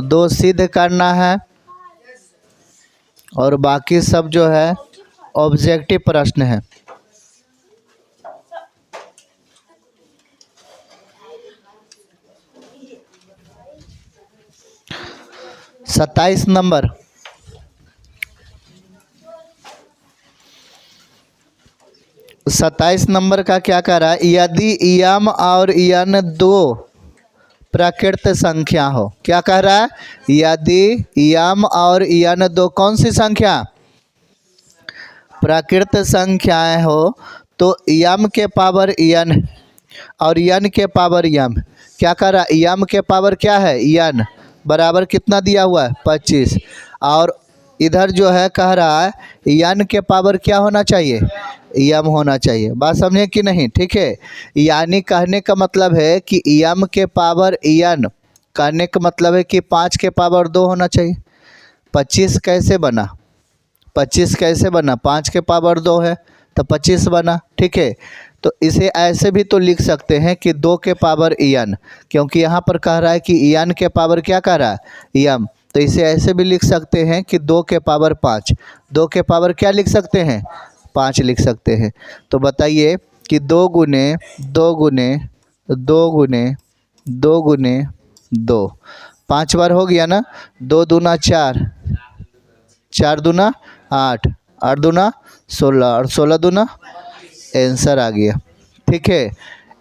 2 सिद्ध करना है और बाकी सब जो है ऑब्जेक्टिव प्रश्न है। सत्ताईस नंबर, का क्या कह रहा है? यदि यम और यन दो प्राकृत संख्या हो। क्या कह रहा है? यदि यम और यन दो कौन सी संख्या? प्राकृत संख्याएं हो तो यम के पावर यन और यन के पावर यम। क्या कह रहा है? यम के पावर क्या है? यन बराबर कितना दिया हुआ है? 25। और इधर जो है कह रहा है यन के पावर क्या होना चाहिए? यम होना चाहिए। बात समझे कि नहीं? ठीक है, यानी कहने का मतलब है कि यम के पावर यन, कहने का मतलब है कि 5 के पावर 2 होना चाहिए। 25 कैसे बना? 25 कैसे बना? 5 के पावर 2 है तो 25 बना। ठीक है, तो इसे ऐसे भी तो लिख सकते हैं कि 2 के पावर यन, क्योंकि यहाँ पर कह रहा है कि यन के पावर क्या कह रहा है? यम। तो इसे ऐसे भी लिख सकते हैं कि 2 के पावर 5। 2 के पावर क्या लिख सकते हैं? 5 लिख सकते हैं। तो बताइए कि 2 गुने 2 गुने 2 गुने 2 गुने 2, 5 बार हो गया ना। 2 दूना 4, 4 दूना 8, 8 दूना 16 और 16 दूना, आंसर आ गया। ठीक है,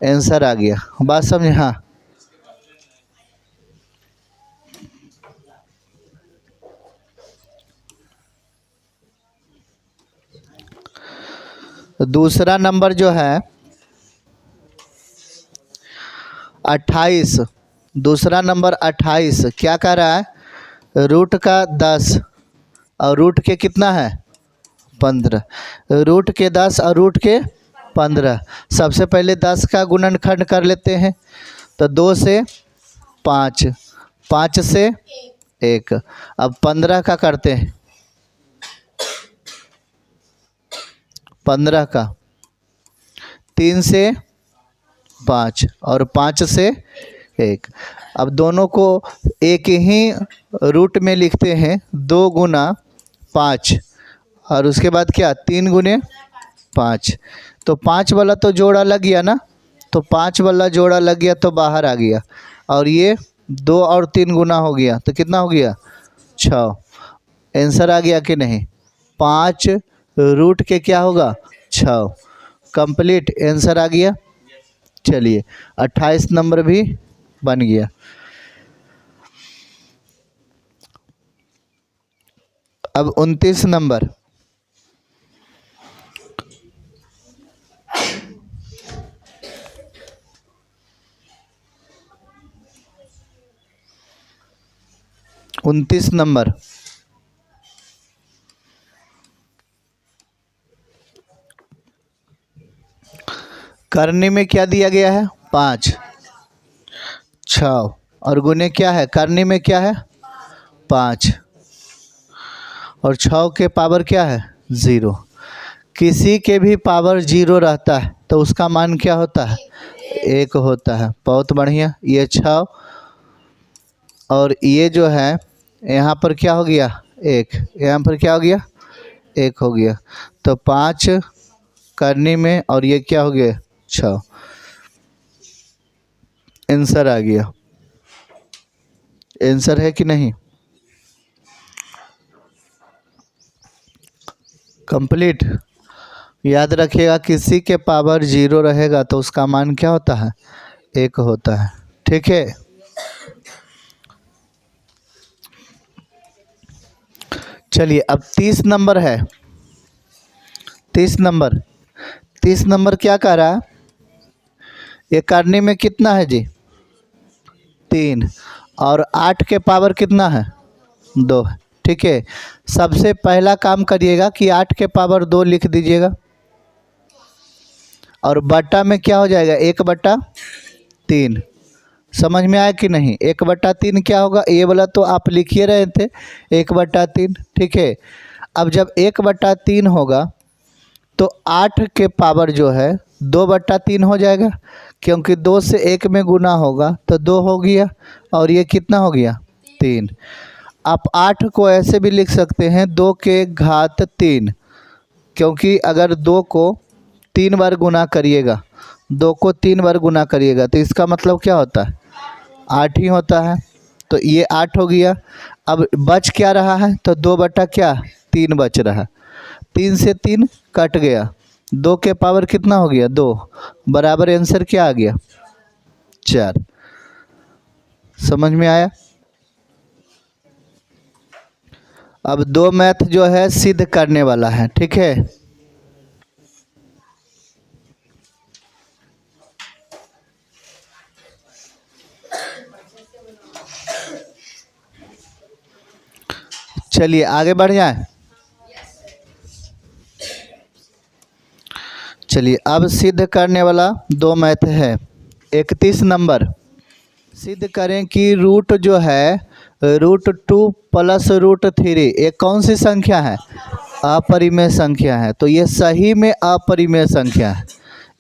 आंसर आ गया। बात समझे? हाँ, दूसरा नंबर जो है 28, दूसरा नंबर 28 क्या कह रहा है? रूट का 10 और रूट के कितना है? 15। रूट के 10 और रूट के 15। सबसे पहले 10 का गुणनखंड कर लेते हैं। तो 2 से 5, 5 से 1। अब 15 का करते हैं। 15 का 3 से 5 और 5 से 1। अब दोनों को एक ही रूट में लिखते हैं। 2 गुना 5 और उसके बाद क्या? 3 गुने 5। तो 5 वाला तो जोड़ा लग गया ना, तो 5 वाला जोड़ा लग गया तो बाहर आ गया। और ये 2 और 3 गुना हो गया तो कितना हो गया? 6। आंसर आ गया कि नहीं? 5 रूट के क्या होगा? 6। कंप्लीट आंसर आ गया। चलिए 28 नंबर भी बन गया। अब 29 नंबर, करने में क्या दिया गया है? 5, 6 और गुने क्या है? करने में क्या है? 5 और 6 के पावर क्या है? 0। किसी के भी पावर 0 रहता है तो उसका मान क्या होता है? 1 होता है। बहुत बढ़िया। ये 6 और ये जो है यहाँ पर क्या हो गया? 1। यहाँ पर क्या हो गया? 1 हो गया। तो 5 करने में और ये क्या हो गया? 6। आंसर आ गया। आंसर है कि नहीं? कंप्लीट। याद रखिएगा किसी के पावर 0 रहेगा तो उसका मान क्या होता है? 1 होता है। ठीक है, चलिए अब 30 नंबर है। 30 नंबर क्या कह रहा है? ये करने में कितना है जी? 3 और 8 के पावर कितना है? 2। ठीक है, सबसे पहला काम करिएगा कि 8 के पावर 2 लिख दीजिएगा और बट्टा में क्या हो जाएगा? 1/3। समझ में आया कि नहीं? 1/3 क्या होगा? ये वाला तो आप लिखिए रहे थे 1/3। ठीक है, अब जब 1/3 होगा तो 8 के पावर जो है 2/3 हो जाएगा, क्योंकि 2 से 1 में गुना होगा तो 2 हो गया और ये कितना हो गया? 3। आप 8 को ऐसे भी लिख सकते हैं 2 के घात 3, क्योंकि अगर 2 को 3 बार गुना करिएगा, 2 को 3 बार गुना करिएगा तो इसका मतलब क्या होता है, 8 ही होता है। तो ये 8 हो गया। अब बच क्या रहा है, तो 2 बटा क्या 3 बच रहा है। 3 से 3 कट गया, 2 के पावर कितना हो गया 2, बराबर आंसर क्या आ गया 4। समझ में आया। अब 2 मैथ जो है सिद्ध करने वाला है, ठीक है। चलिए आगे बढ़ जाए। चलिए अब सिद्ध करने वाला 2 मैथ है। 31 नंबर, सिद्ध करें कि रूट जो है √2 + √3 ये कौन सी संख्या है, अपरिमेय संख्या है। तो ये सही में अपरिमेय संख्या है,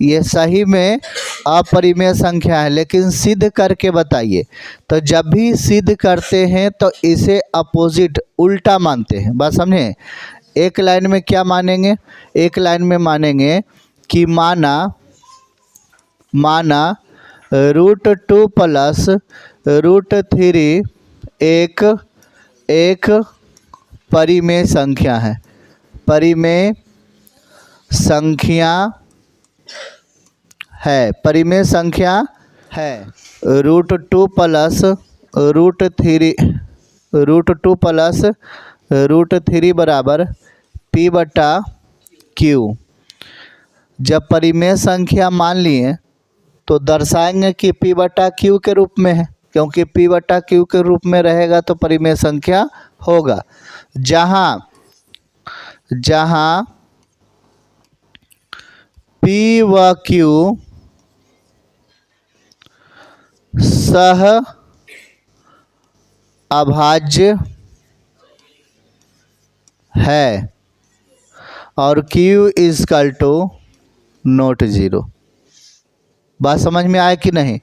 ये सही में अपरिमेय संख्या है, लेकिन सिद्ध करके बताइए। तो जब भी सिद्ध करते हैं तो इसे अपोजिट उल्टा मानते हैं, बात समझे। एक लाइन में क्या मानेंगे, एक लाइन में मानेंगे कि माना √2 + √3 एक परिमेय संख्या है, परिमेय संख्या है, परिमेय संख्या है। √2 + √3 बराबर P/Q। जब परिमेय संख्या मान लिए तो दर्शाएंगे कि P/Q के रूप में है, क्योंकि P/Q के रूप में रहेगा तो परिमेय संख्या होगा। जहाँ P व Q सह अभाज्य है और Q = नॉट 0। बात समझ में आए कि नहीं।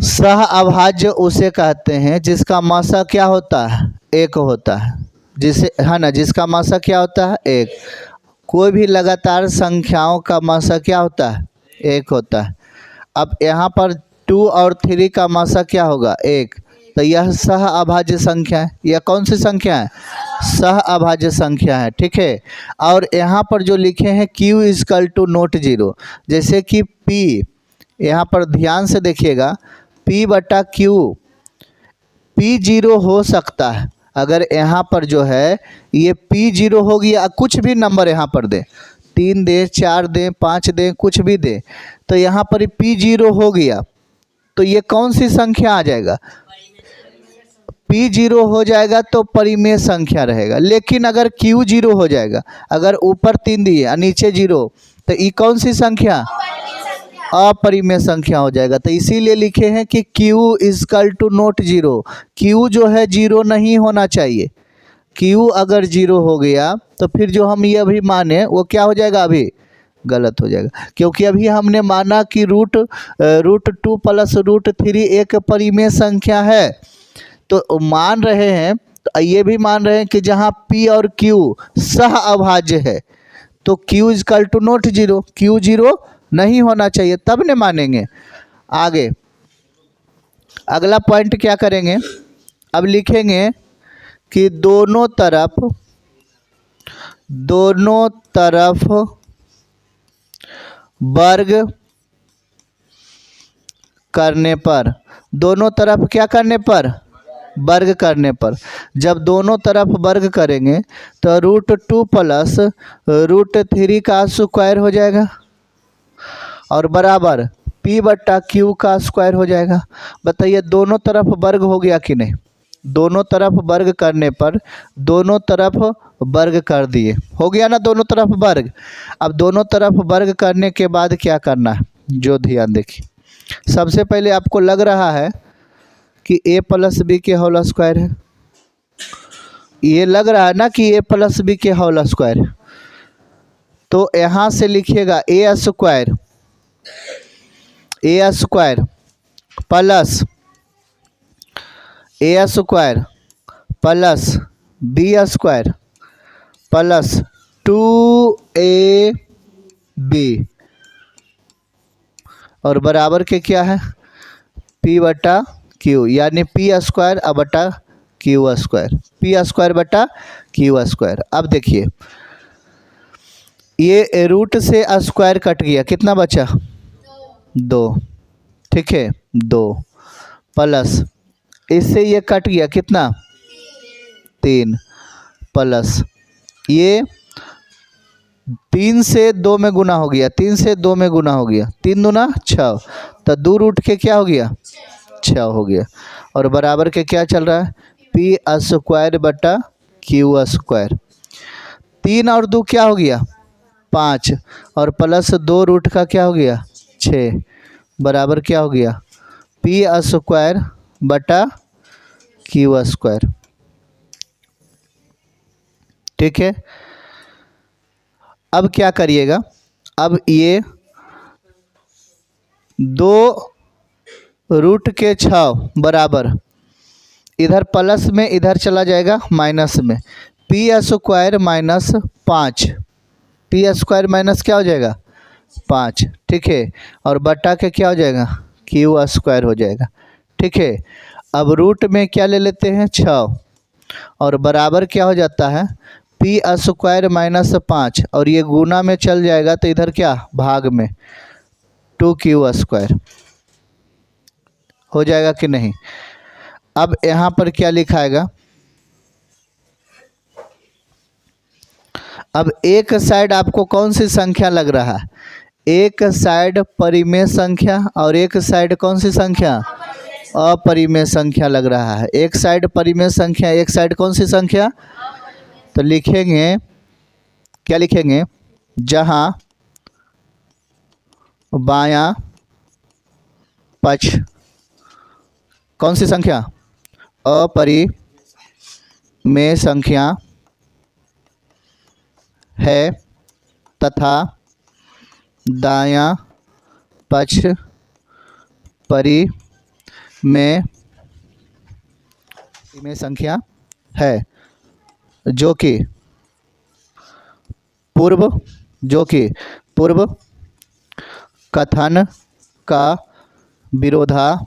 सह अभाज्य उसे कहते हैं जिसका मासा क्या होता है, 1 होता है, जिसे है ना, जिसका मासा क्या होता है 1। कोई भी लगातार संख्याओं का मासा क्या होता है 1 होता है। अब यहाँ पर 2 और 3 का मासा क्या होगा 1, तो यह सह अभाज्य संख्या है। यह कौन सी संख्या है, सह अभाज्य संख्या है, ठीक है। और यहाँ पर जो लिखे हैं Q = नॉट 0, जैसे कि P, यहाँ पर ध्यान से देखिएगा, P/Q P0 हो सकता है। अगर यहाँ पर जो है ये P0 हो गया, कुछ भी नंबर यहाँ पर दे, 3 दे, 4 दे, 5 दे, कुछ भी दे, तो यहाँ पर P0 हो गया तो ये कौन सी संख्या आ जाएगा, P0 हो जाएगा तो परिमेय संख्या रहेगा। लेकिन अगर Q0 हो जाएगा, अगर ऊपर 3 दिए और नीचे 0, तो ये कौन सी संख्या, अपरिमेय संख्या हो जाएगा। तो इसीलिए लिखे हैं कि Q = नॉट 0। Q जो है 0 नहीं होना चाहिए। Q अगर 0 हो गया तो फिर जो हम ये अभी माने वो क्या हो जाएगा, अभी गलत हो जाएगा। क्योंकि अभी हमने माना कि √2 + √3 एक परिमेय संख्या है, तो मान रहे हैं, तो ये भी मान रहे हैं कि जहाँ P और Q सह अभाज्य है तो Q = नॉट 0, Q 0 नहीं होना चाहिए, तब न मानेंगे। आगे अगला पॉइंट क्या करेंगे, अब लिखेंगे कि दोनों तरफ वर्ग करने पर, दोनों तरफ क्या करने पर, वर्ग करने पर। जब दोनों तरफ वर्ग करेंगे तो √2 + √3 का स्क्वायर हो जाएगा और बराबर P/Q का स्क्वायर हो जाएगा। बताइए दोनों तरफ वर्ग हो गया कि नहीं। दोनों तरफ वर्ग करने पर दोनों तरफ वर्ग कर दिए, हो गया ना दोनों तरफ वर्ग। अब दोनों तरफ वर्ग करने के बाद क्या करना है, जो ध्यान देखिए। सबसे पहले आपको लग रहा है कि A + B के होल स्क्वायर है, ये लग रहा है ना कि A + B के होल स्क्वायर है। तो यहाँ से लिखिएगा A² plus A square plus B square plus 2ab और बराबर के क्या है p बटा क्यू, यानी पी स्क्वायर अब बटा क्यू स्क्वायर, पी स्क्वायर बटा क्यू स्क्वायर। अब देखिए ये रूट से स्क्वायर कट गया, कितना बचा 2, ठीक है 2 प्लस इससे ये कट गया कितना 3 प्लस ये 3 से 2 में गुना हो गया, 3 से 2 में गुना हो गया, 3 दूना 6, तो 2 रूट के क्या हो गया 6 हो गया और बराबर के क्या चल रहा है पी स्क्वायर बटा क्यू स्क्वायर। 3 और 2 क्या हो गया 5 और प्लस 2 रूट का क्या हो गया 6 बराबर क्या हो गया पी स्क्वायर बटा क्यू स्क्वायर, ठीक है। अब क्या करिएगा, अब ये 2 रूट के 6 बराबर इधर प्लस में इधर चला जाएगा माइनस में, P square minus 5, P square minus क्या हो जाएगा 5, ठीक है और बटा के क्या हो जाएगा क्यू स्क्वायर हो जाएगा, ठीक है। अब रूट में क्या ले लेते हैं 6 और बराबर क्या हो जाता है पी स्क्वायर माइनस 5 और ये गुना में चल जाएगा तो इधर क्या भाग में 2q स्क्वायर हो जाएगा कि नहीं। अब यहाँ पर क्या लिखाएगा, अब एक साइड आपको कौन सी संख्या लग रहा है, एक साइड परिमेय संख्या और एक साइड कौन सी संख्या अपरिमेय संख्या लग रहा है। एक साइड परिमेय संख्या, एक साइड कौन सी संख्या, तो लिखेंगे क्या लिखेंगे जहाँ बायां पक्ष कौन सी संख्या अपरिमेय संख्या है तथा दायां पक्ष परिमेय संख्या है जो कि पूर्व कथन का विरोधाभास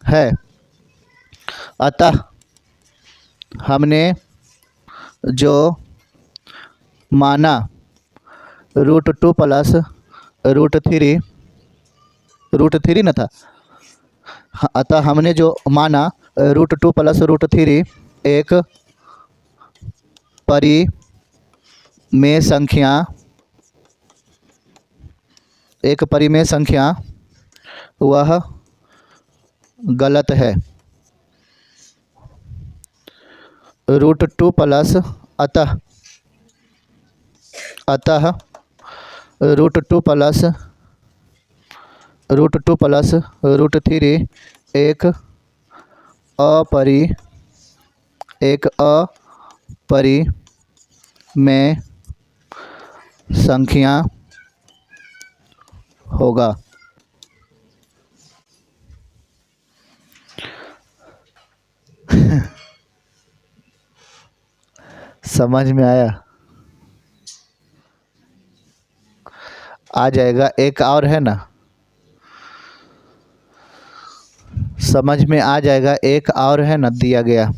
है। अतः हमने जो माना √2 प्लस √3 न था, अतः हमने जो माना √2 प्लस √3 एक परिमेय संख्या वह गलत है। √2 प्लस अतः √2 प्लस √3 एक अपरिमेय संख्या होगा। समझ में आया? आ जाएगा एक और है ना, समझ में आ जाएगा एक और है ना दिया गया,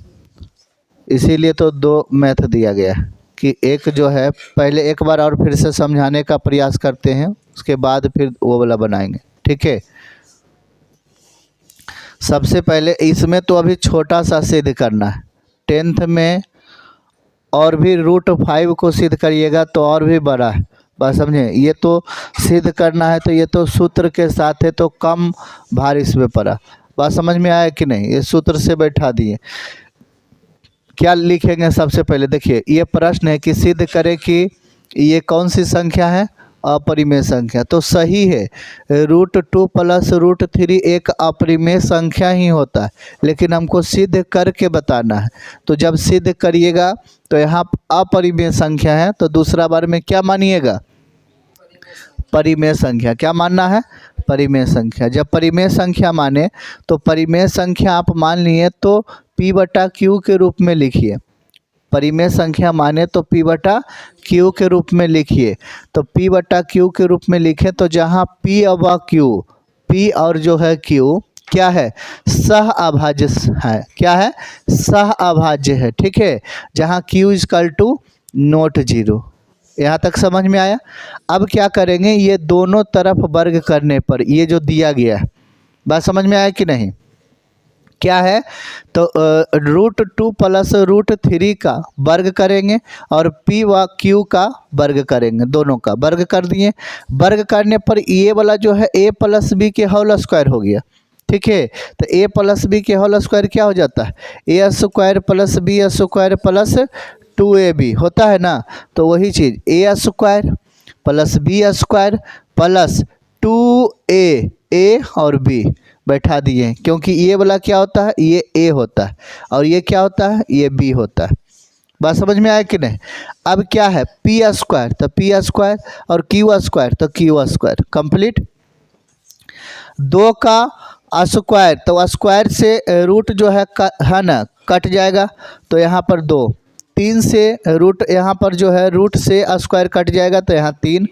इसीलिए तो 2 मैथ दिया गया कि एक जो है पहले एक बार और फिर से समझाने का प्रयास करते हैं, उसके बाद फिर वो वाला बनाएंगे, ठीक है। सबसे पहले इसमें तो अभी छोटा सा सिद्ध करना है, 10th में और भी √5 को सिद्ध करिएगा तो और भी बड़ा है, बात समझे। ये तो सिद्ध करना है तो ये तो सूत्र के साथ है तो कम भार इसमें पड़ा, बात समझ में आया कि नहीं। ये सूत्र से बैठा दिए, क्या लिखेंगे सबसे पहले देखिए, ये प्रश्न है कि सिद्ध करें कि ये कौन सी संख्या है अपरिमेय संख्या, तो सही है √2 प्लस √3 एक अपरिमेय संख्या ही होता है, लेकिन हमको सिद्ध करके बताना है। तो जब सिद्ध करिएगा तो यहाँ अपरिमेय संख्या है तो दूसरा बार में क्या मानिएगा परिमेय संख्या। क्या मानना है? परिमेय संख्या। जब परिमेय संख्या माने तो परिमेय संख्या आप मान लिए तो p बटा क्यू के रूप में लिखिए। परिमेय संख्या माने तो p बटा क्यू के रूप में लिखिए। तो p बटा क्यू के रूप में लिखे तो जहाँ p और q, p और जो है q क्या है? सह अभाज्य है। क्या है? सह अभाज्य है। ठीक है, जहाँ q is equal to not zero. यहाँ तक समझ में आया? अब क्या करेंगे, ये दोनों तरफ वर्ग करने पर ये जो दिया गया है, बात समझ में आया कि नहीं? क्या है? तो √2 प्लस √3 का वर्ग करेंगे और p व q का वर्ग करेंगे, दोनों का वर्ग कर दिए। वर्ग करने पर ये वाला जो है a प्लस बी के होल स्क्वायर हो गया। ठीक है, तो a प्लस बी के होल स्क्वायर क्या हो जाता है? a square plus B square plus 2ab होता है ना। तो वही चीज़ a square plus B square plus 2a और b बैठा दिए, क्योंकि ये वाला क्या होता है? ये a होता है और ये क्या होता है? ये b होता है। बात समझ में आया कि नहीं? अब क्या है? p स्क्वायर तो p स्क्वायर और q स्क्वायर तो q स्क्वायर। कंप्लीट। 2 का स्क्वायर तो स्क्वायर से रूट जो है ना कट जाएगा, तो यहाँ पर 2। 3 से रूट यहाँ पर जो है रूट से स्क्वायर कट जाएगा, तो यहाँ 3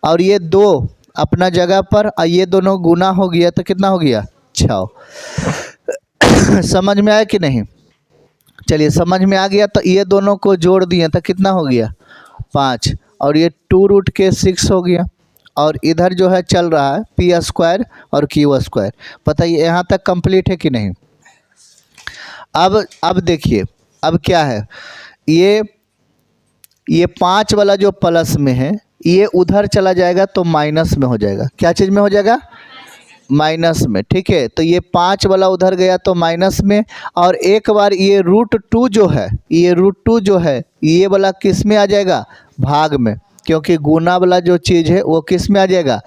और ये 2 अपना जगह पर, और ये दोनों गुना हो गया तो कितना हो गया? 6। समझ में आया कि नहीं? चलिए, समझ में आ गया। तो ये दोनों को जोड़ दिए तो कितना हो गया? 5 और ये 2√6 हो गया। और इधर जो है चल रहा है p स्क्वायर और q स्क्वायर। बताइए यहाँ तक कंप्लीट है कि नहीं? अब देखिए, अब क्या है, ये 5 वाला जो प्लस में है ये उधर चला जाएगा तो माइनस में हो जाएगा। क्या चीज़ में हो जाएगा? माइनस में। ठीक है, तो ये 5 वाला उधर गया तो माइनस में, और एक बार ये √2 जो है, ये √2 जो है ये वाला किस में आ जाएगा? भाग में, क्योंकि गुना वाला जो चीज़ है वो किस में आ जाएगा?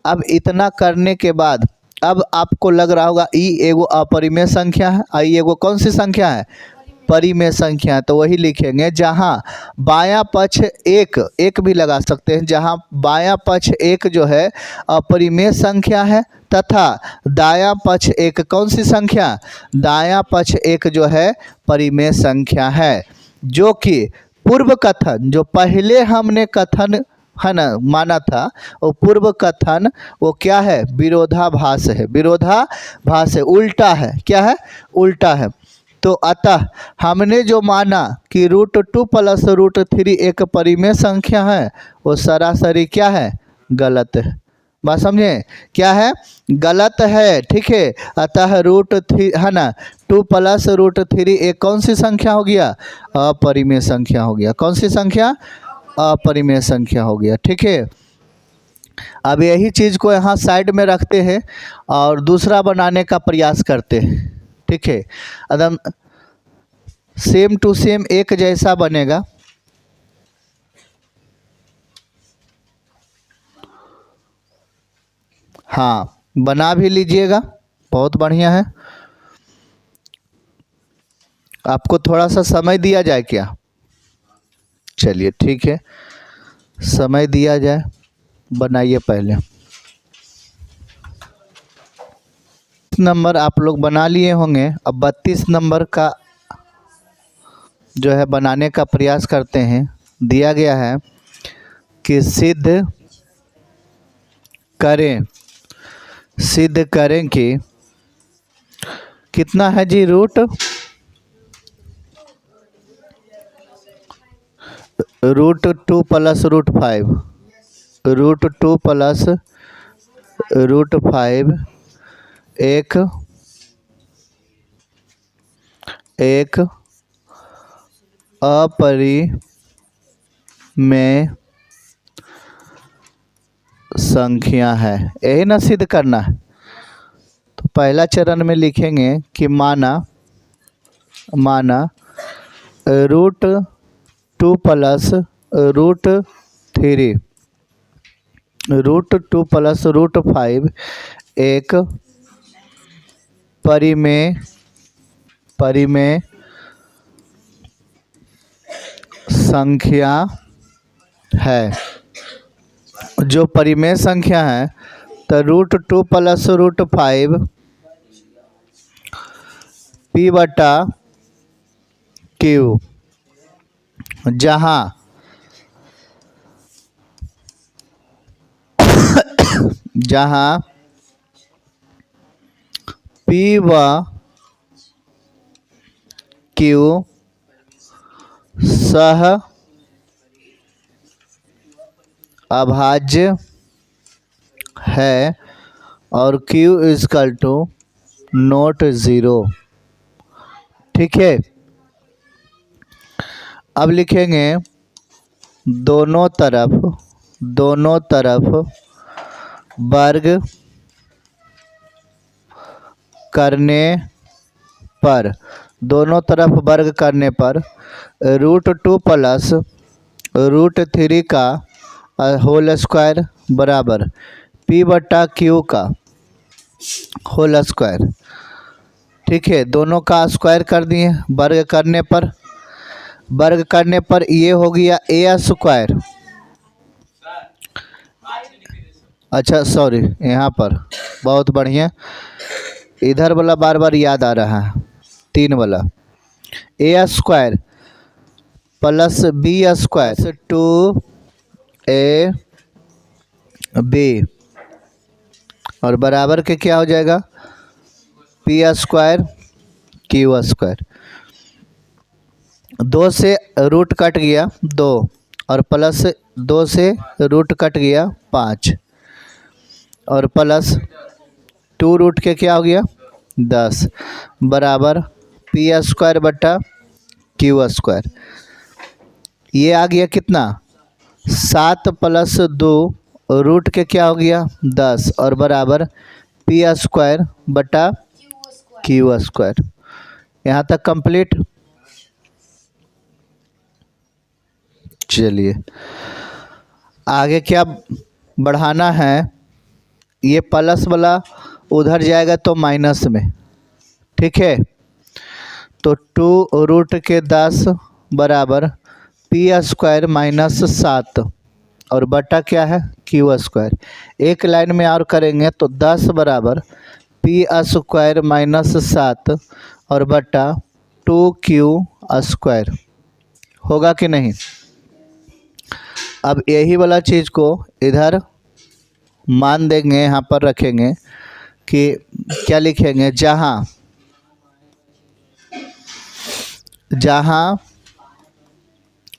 अब इतना करने के बाद अब आपको लग रहा होगा ई एगो अपरिमेय संख्या है, आई एगो कौन सी संख्या है? परिमेय संख्या। तो वही लिखेंगे जहाँ बायां पक्ष एक भी लगा सकते हैं, जहाँ बायां पक्ष एक जो है अपरिमेय संख्या है तथा दायां पक्ष एक कौन सी संख्या? दायां पक्ष एक जो है परिमेय संख्या है। जो कि पूर्व कथन, जो पहले हमने कथन है ना माना था, वो पूर्व कथन वो क्या है? विरोधाभास है। विरोधाभास है, उल्टा है। क्या है? उल्टा है। तो अतः हमने जो माना कि √2 प्लस √3 एक परिमेय संख्या है, वो सरासरी क्या है? गलत है। बात समझे? क्या है? गलत है। ठीक है, अतः √3 है ना 2 प्लस √3 एक कौन सी संख्या हो गया? अपरिमेय संख्या हो गया। कौन सी संख्या? अपरिमेय संख्या हो गया। ठीक है, अब यही चीज़ को यहाँ साइड में रखते हैं और दूसरा बनाने का प्रयास करते हैं। ठीक है, एकदम सेम टू सेम एक जैसा बनेगा। हाँ, बना भी लीजिएगा, बहुत बढ़िया है। आपको थोड़ा सा समय दिया जाए क्या? चलिए ठीक है, समय दिया जाए, बनाइए पहले। नंबर आप लोग बना लिए होंगे, अब 32 नंबर का जो है बनाने का प्रयास करते हैं। दिया गया है कि सिद्ध करें कि कितना है जी? √2 प्लस √5, √2 प्लस √5 एक अपरिमेय संख्या है। यही ना सिद्ध करना है। तो पहला चरण में लिखेंगे कि माना √2 प्लस √3 √2 प्लस √5 एक परिमेय संख्या है। जो परिमेय संख्या है तो √2 प्लस √5 P बटा Q, जहाँ P व Q सह अभाज्य है और Q is equal to not zero. ठीक है, अब लिखेंगे दोनों तरफ वर्ग करने पर √2 प्लस √3 का होल स्क्वायर बराबर P बटा Q का होल स्क्वायर। ठीक है, दोनों का स्क्वायर कर दिए। वर्ग करने पर ये हो गया A स्क्वायर। अच्छा सॉरी, यहाँ पर बहुत बढ़िया, इधर वाला बार बार याद आ रहा है, 3 वाला A square plus B square 2AB और बराबर के क्या हो जाएगा P स्क्वायर Q स्क्वायर। 2 से रूट कट गया 2 और प्लस 2 से रूट कट गया 5 और प्लस 2 रूट के क्या हो गया 10 बराबर P स्क्वायर बटा Q स्क्वायर। ये आ गया कितना 7 प्लस 2 रूट के क्या हो गया 10 और बराबर P स्क्वायर बटा Q स्क्वायर। यहाँ तक कंप्लीट। चलिए आगे क्या बढ़ाना है, ये प्लस वाला उधर जाएगा तो माइनस में। ठीक है, तो 2 रूट के 10 बराबर P स्क्वायर माइनस 7 और बटा क्या है Q स्क्वायर। एक लाइन में और करेंगे तो 10 बराबर P स्क्वायर माइनस 7 और बटा 2Q स्क्वायर। होगा कि नहीं। अब यही वाला चीज़ को इधर मान देंगे, यहाँ पर रखेंगे कि क्या लिखेंगे, जहाँ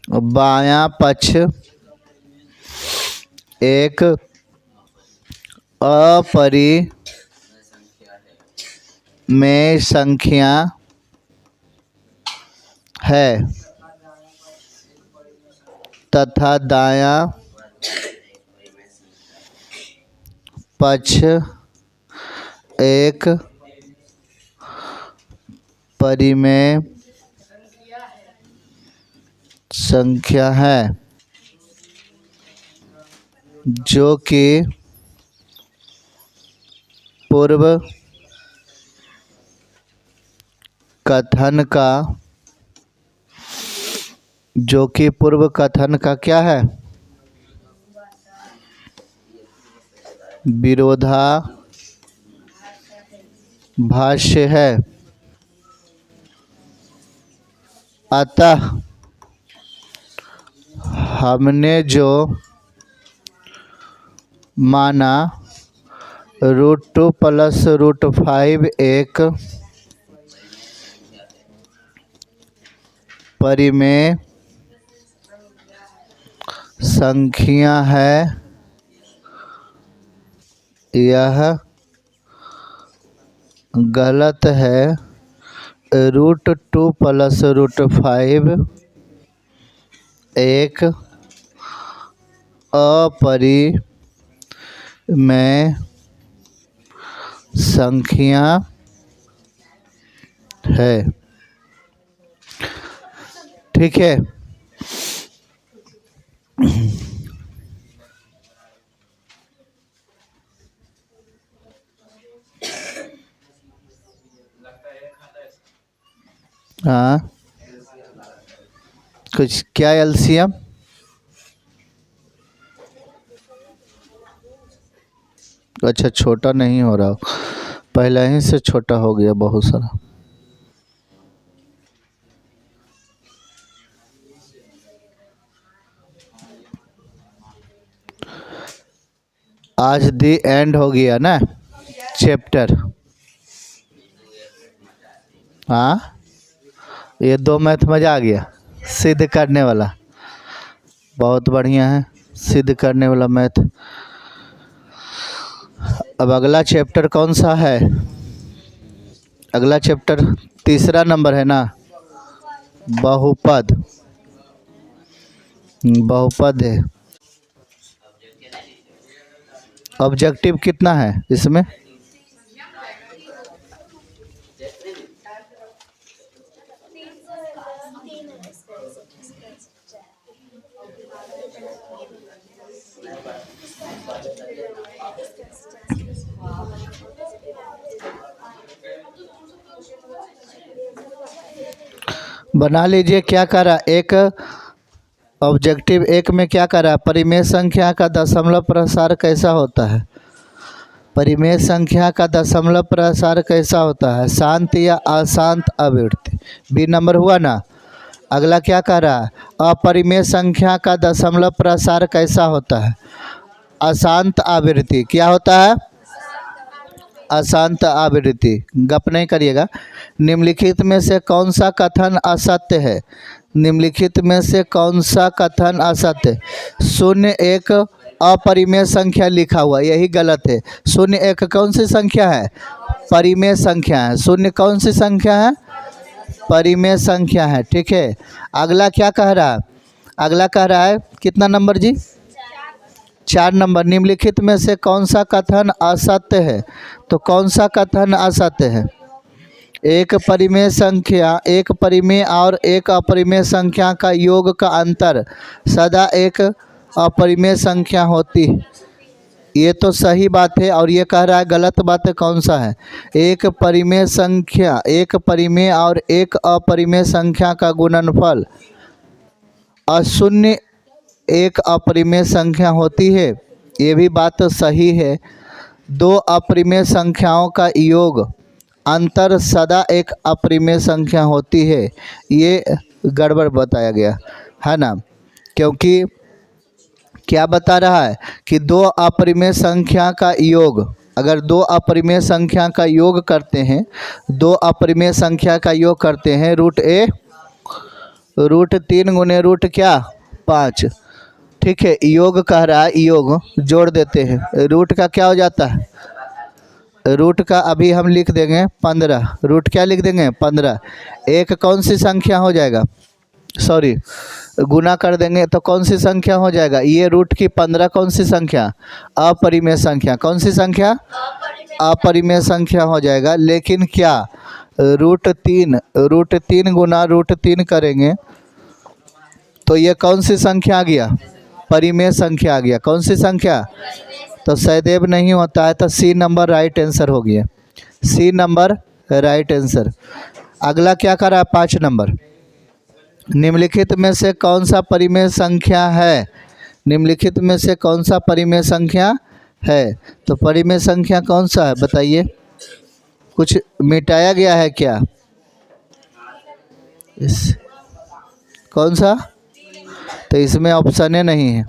बायां पक्ष एक अपरिमेय संख्या है तथा दायां पक्ष एक परिमेय संख्या है जो कि पूर्व कथन का क्या है विरोधाभास्य है। अतः हमने जो माना √2 प्लस √5 एक परिमेय संख्या है, यह गलत है। √2 प्लस √5 एक अपरिमेय संख्या है। ठीक है, हाँ कुछ क्या एलसीएम अच्छा, छोटा नहीं हो रहा, पहले ही से छोटा हो गया बहुत सारा। आज दी एंड हो गया ना चैप्टर। हाँ, ये 2 मैथ मजा आ गया। सिद्ध करने वाला बहुत बढ़िया है, सिद्ध करने वाला मैथ। अब अगला चैप्टर कौन सा है? अगला चैप्टर तीसरा नंबर है ना, बहुपद। बहुपद है। ऑब्जेक्टिव कितना है इसमें? बना लीजिए। क्या करा, एक ऑब्जेक्टिव एक में क्या करा, परिमेय संख्या का दशमलव प्रसार कैसा होता है? परिमेय संख्या का दशमलव प्रसार कैसा होता है? शांत या अशांत आवृत्ति। बी नंबर हुआ ना। अगला क्या कह रहा है, अपरिमेय संख्या का दशमलव प्रसार कैसा होता है? अशांत आवृत्ति। क्या होता है? अशांत आवृत्ति। गप नहीं करिएगा। निम्नलिखित में से कौन सा कथन असत्य है? निम्नलिखित में से कौन सा कथन असत्य? शून्य एक अपरिमेय संख्या लिखा हुआ, यही गलत है। शून्य एक कौन सी संख्या है? परिमेय संख्या है। शून्य कौन सी संख्या है? परिमेय संख्या है। ठीक है। अगला क्या कह रहा है? अगला कह रहा है कितना नंबर जी? 4 नंबर। निम्नलिखित में से कौन सा कथन असत्य है? तो कौन सा कथन असत्य है? एक परिमेय संख्या, एक परिमेय और एक अपरिमेय संख्या का योग का अंतर सदा एक अपरिमेय संख्या होती है। ये तो सही बात है। और ये कह रहा है गलत बात है। कौन सा है? एक परिमेय संख्या, एक परिमेय और एक अपरिमेय संख्या का गुणनफल अशून्य एक अपरिमेय संख्या होती है। ये भी बात तो सही है। दो अपरिमेय संख्याओं का योग अंतर सदा एक अपरिमेय संख्या होती है। ये गड़बड़ बताया गया है ना, क्योंकि क्या बता रहा है कि दो अपरिमेय संख्या का योग, अगर दो अपरिमेय संख्या का योग करते हैं, दो अपरिमेय संख्या का योग करते हैं, रूट ए रूट 3 गुने रूट क्या 5। ठीक है। योग कह रहा है, योग जोड़ देते हैं। रूट का क्या हो जाता है? रूट का अभी हम लिख देंगे 15। रूट क्या लिख देंगे? 15। एक कौन सी संख्या हो जाएगा? सॉरी, गुना कर देंगे तो कौन सी संख्या हो जाएगा? ये रूट की 15 कौन सी संख्या? अपरिमेय संख्या। कौन सी संख्या? अपरिमेय संख्या हो जाएगा। लेकिन क्या रूट 3 गुना रूट 3 करेंगे तो ये कौन सी संख्या आ गया? परिमेय संख्या आ गया। कौन सी संख्या? तो सदैव नहीं होता है। तो सी नंबर राइट आंसर हो गया। C number right answer. अगला क्या करा? 5 नंबर। निम्नलिखित में से कौन सा परिमेय संख्या है? निम्नलिखित में से कौन सा परिमेय संख्या है? तो परिमेय संख्या कौन सा है बताइए? कुछ मिटाया गया है क्या? कौन सा? तो इसमें ऑप्शन नहीं है।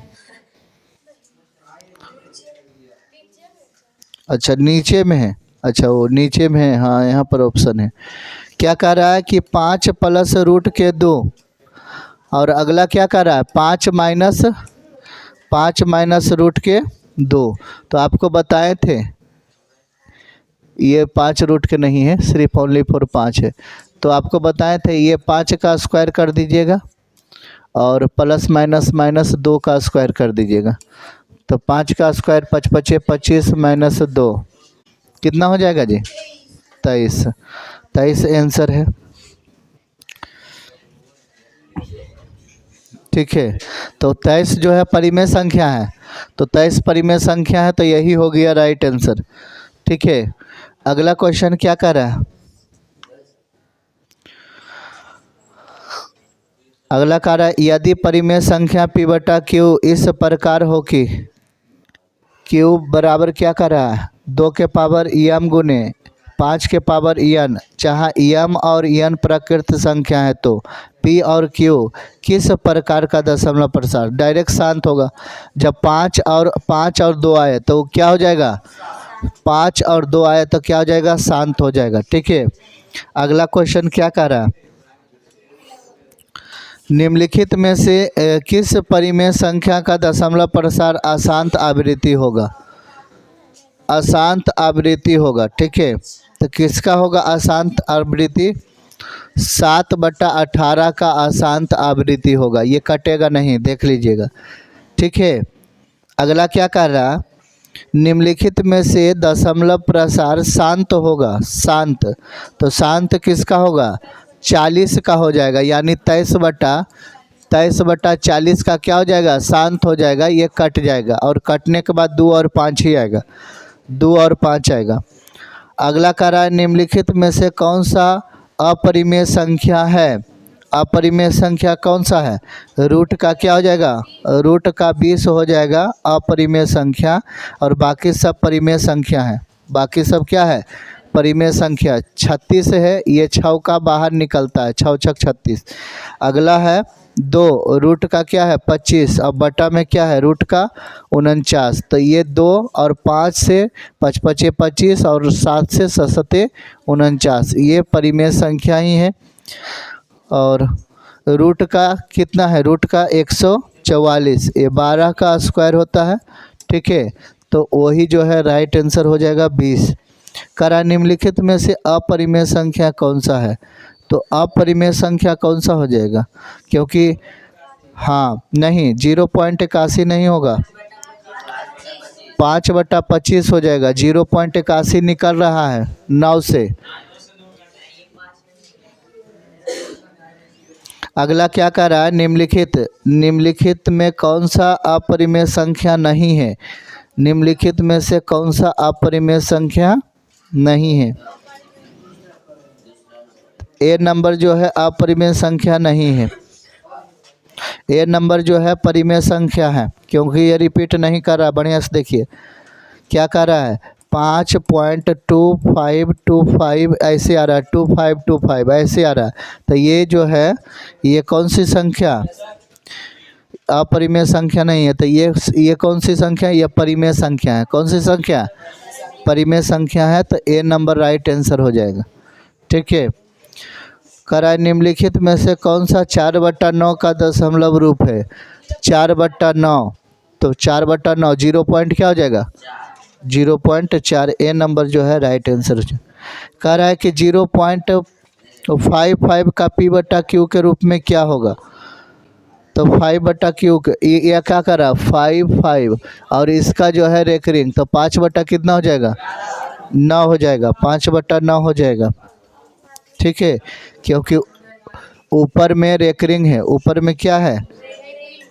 अच्छा, नीचे में है। अच्छा, वो नीचे में है। हाँ, यहाँ पर ऑप्शन है। क्या कह रहा है कि 5 प्लस रूट के 2। और अगला क्या कह रहा है? 5 माइनस रूट के 2। तो आपको बताए थे ये 5 रूट के नहीं है, सिर्फ ओनली फॉर 5 है। तो आपको बताए थे ये 5 का स्क्वायर कर दीजिएगा और प्लस माइनस माइनस 2 का स्क्वायर कर दीजिएगा। तो 5 का स्क्वायर 5 5 25 माइनस 2 कितना हो जाएगा जी? 23। 23 आंसर है। ठीक है। तो 23 जो है परिमेय संख्या है। तो 23 परिमेय संख्या है, तो यही हो गया राइट आंसर। ठीक है। अगला क्वेश्चन क्या कर रहा है? अगला कह रहा है यदि परिमेय संख्या p/q इस प्रकार हो कि क्यूब बराबर क्या कर रहा है 2 के पावर m गुने 5 के पावर n, जहाँ m और n प्रकृत संख्या है तो p और q किस प्रकार का दशमलव प्रसार डायरेक्ट शांत होगा। जब 5 और 2 आए तो क्या हो जाएगा 5 और 2 आए तो क्या हो जाएगा शांत हो जाएगा। ठीक है, अगला क्वेश्चन क्या कह रहा है, निम्नलिखित में से किस परिमेय संख्या का दशमलव प्रसार अशांत आवृत्ति होगा। अशांत आवृत्ति होगा। ठीक है, तो किसका होगा अशांत आवृत्ति 7/18 का अशांत आवृत्ति होगा, ये कटेगा नहीं, देख लीजिएगा। ठीक है, अगला क्या कर रहा, निम्नलिखित में से दशमलव प्रसार शांत होगा। शांत, तो शांत किसका होगा 40 का हो जाएगा, यानी 23/40 का क्या हो जाएगा शांत हो जाएगा, ये कट जाएगा और कटने के बाद 2 और 5 ही आएगा, 2 और 5 आएगा। अगला कह रहा है निम्नलिखित में से कौन सा अपरिमेय संख्या है। अपरिमेय संख्या कौन सा है, रूट का क्या हो जाएगा रूट का 20 हो जाएगा अपरिमेय संख्या, और बाकी सब परिमेय संख्या है। बाकी सब क्या है परिमेय संख्या। 36 है, ये 6 का बाहर निकलता है, 6 छक 36। अगला है 2, रूट का क्या है 25, और बटा में क्या है रूट का 49। तो ये 2 और 5 से 5 5 25 और 7 से 7 49, ये परिमेय संख्या ही है। और रूट का कितना है रूट का 144, ये 12 का स्क्वायर होता है। ठीक है, तो वही जो है राइट आंसर हो जाएगा 20। करा निम्नलिखित में से अपरिमेय संख्या कौन सा है, तो अपरिमेय संख्या कौन सा हो जाएगा, क्योंकि हाँ नहीं 0.81 नहीं होगा, 5/25 हो जाएगा, 0.81 निकल रहा है 9 से। अगला क्या कह रहा है निम्नलिखित में कौन सा अपरिमेय संख्या नहीं है। निम्नलिखित में से कौन सा अपरिमेय संख्या नहीं है। ए नंबर जो है अपरिमेय संख्या नहीं है, ए नंबर जो है परिमेय संख्या है, क्योंकि ये रिपीट नहीं कर रहा। बढ़िया से देखिए क्या कर रहा है 5.2525 ऐसे आ रहा है, 2525 ऐसे आ रहा है। तो ये जो है ये कौन सी संख्या अपरिमेय संख्या नहीं है, तो ये कौन सी संख्या है, ये परिमेय संख्या है। कौन सी संख्या परिमेय संख्या है, तो ए नंबर राइट आंसर हो जाएगा। ठीक है, करा निम्नलिखित में से कौन सा 4/9 का दशमलव रूप है। 4/9, तो 4/9 0 पॉइंट क्या हो जाएगा 0.4, ए नंबर जो है राइट आंसर। कह रहा है कि 0.55 का p/q के रूप में क्या होगा, तो 5/q ये क्या कर रहा 5 और इसका जो है रेकरिंग, तो 5/ कितना हो जाएगा 9 हो जाएगा, 5/9 हो जाएगा। ठीक है, क्योंकि ऊपर में रेकरिंग है, ऊपर में क्या है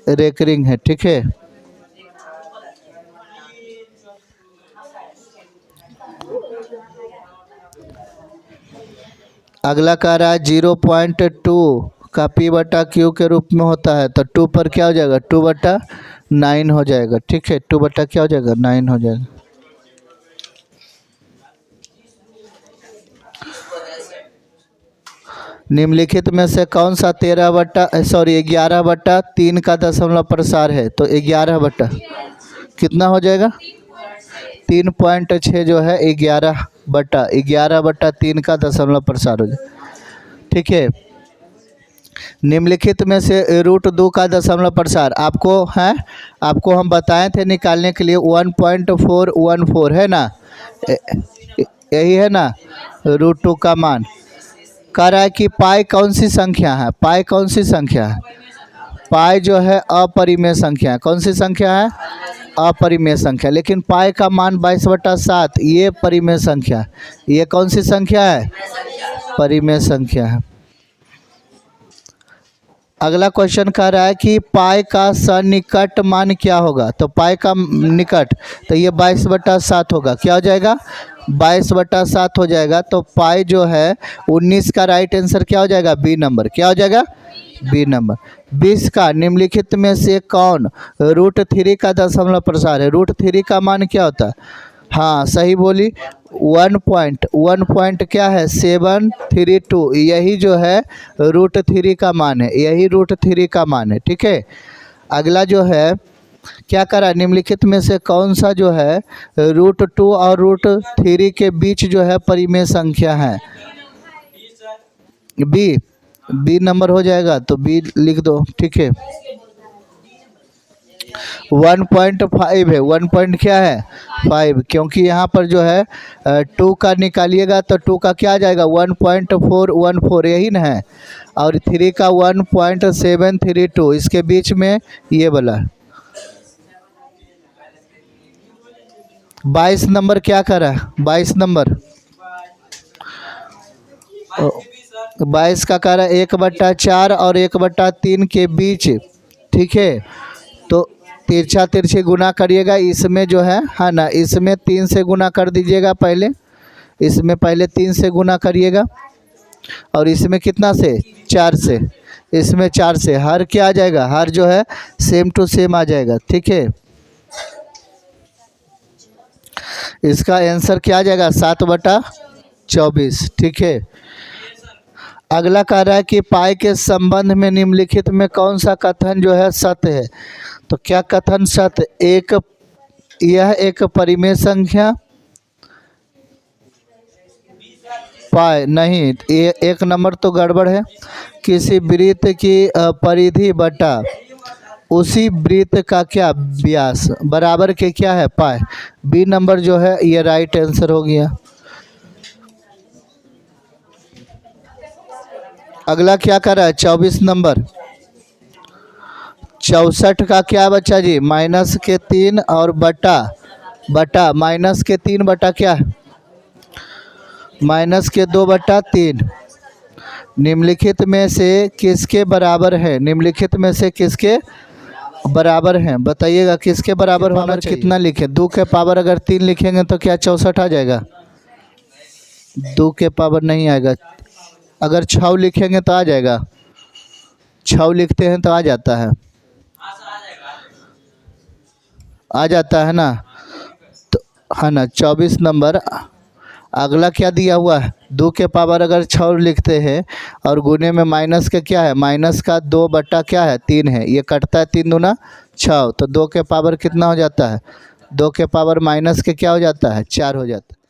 रेकरिंग है। ठीक है, अगला कह रहा है 0.2 का p/q के रूप में होता है, तो 2 पर क्या हो जाएगा 2/9 हो जाएगा। ठीक है, 2/ क्या हो जाएगा 9 हो जाएगा। निम्नलिखित में से कौन सा 11/3 का दशमलव प्रसार है, तो 11/ कितना हो जाएगा 3.6 जो है 11/3 का दशमलव प्रसार हो जाए। ठीक है, निम्नलिखित में से √2 का दशमलव प्रसार आपको हम बताए थे निकालने के लिए 1.414 है ना, यही है ना √2 का मान। कह रहा है कि पाई कौन सी संख्या है, पाई कौन सी संख्या है, पाई जो है अपरिमेय संख्या है। कौन सी संख्या है अपरिमेय संख्या, लेकिन पाई का मान 22/7 ये परिमेय संख्या है। ये कौन सी संख्या है परिमेय संख्या है। अगला क्वेश्चन कह रहा है कि पाई का सन्निकट मान क्या होगा, तो पाई का निकट, तो ये 22/7 होगा। क्या हो जाएगा 22/7 हो जाएगा। तो पाई जो है 19 का राइट आंसर क्या हो जाएगा बी नंबर, क्या हो जाएगा बी नंबर। 20 का निम्नलिखित में से कौन √3 का दशमलव प्रसार है? √3 का मान क्या होता है? हाँ सही बोली। 1 क्या है? 732। यही जो है √3 का मान है, यही √3 का मान है। ठीक है, अगला जो है क्या करा, निम्नलिखित में से कौन सा जो है √2 और √3 के बीच जो है परिमेय संख्या है? बी नंबर हो जाएगा, तो बी लिख दो। ठीक है, 1.5 है। 1 क्या है? 5, क्योंकि यहाँ पर जो है 2 का निकालिएगा तो 2 का क्या आ जाएगा? 1.414, यही ना है। और 3 का 1.732, इसके बीच में ये वाला 22 नंबर क्या करा? 22 नंबर 22 का करा 1/4 और 1/3 के बीच। ठीक है, तो तिरछा तिरछी गुना करिएगा, इसमें जो है ना, इसमें 3 से गुना कर दीजिएगा पहले, इसमें पहले 3 से गुना करिएगा, और इसमें कितना से? 4 से, इसमें 4 से। हर क्या आ जाएगा? हर जो है सेम टू सेम आ जाएगा। ठीक है, इसका आंसर क्या आ जाएगा? 7/24। ठीक है, अगला कह रहा है कि पाई के संबंध में निम्नलिखित में कौन सा कथन जो है सत्य है? तो क्या कथन सत्य? यह एक परिमेय संख्या पाई नहीं, ये 1 नंबर तो गड़बड़ है। किसी वृत्त की परिधि बटा उसी वृत्त का क्या? व्यास बराबर के क्या है? पाई। बी नंबर जो है ये राइट आंसर हो गया। अगला क्या कर रहा है? 24 नंबर। 64 का क्या बच्चा जी? -3 और बटा -3 बटा क्या? -2/3। निम्नलिखित में से किसके बराबर है? निम्नलिखित में से किसके बराबर हैं? बताइएगा किसके बराबर होना चाहिए? कितना लिखें? 2 के पावर अगर 3 लिखेंगे तो क्या 64 आ जाएगा? 2 के पावर नहीं आएगा। अगर 6 लिखेंगे तो आ जाएगा। 6 लिखते हैं तो आ जाता है, आ जाता है ना, तो है ना 24 नंबर। अगला क्या दिया हुआ है? 2 के पावर अगर 6 लिखते हैं और गुने में माइनस के क्या है? माइनस का 2 बटा क्या है? 3 है। ये कटता है 3 दूना 6, तो 2 के पावर कितना हो जाता है? 2 के पावर माइनस के क्या हो जाता है? 4 हो जाता है।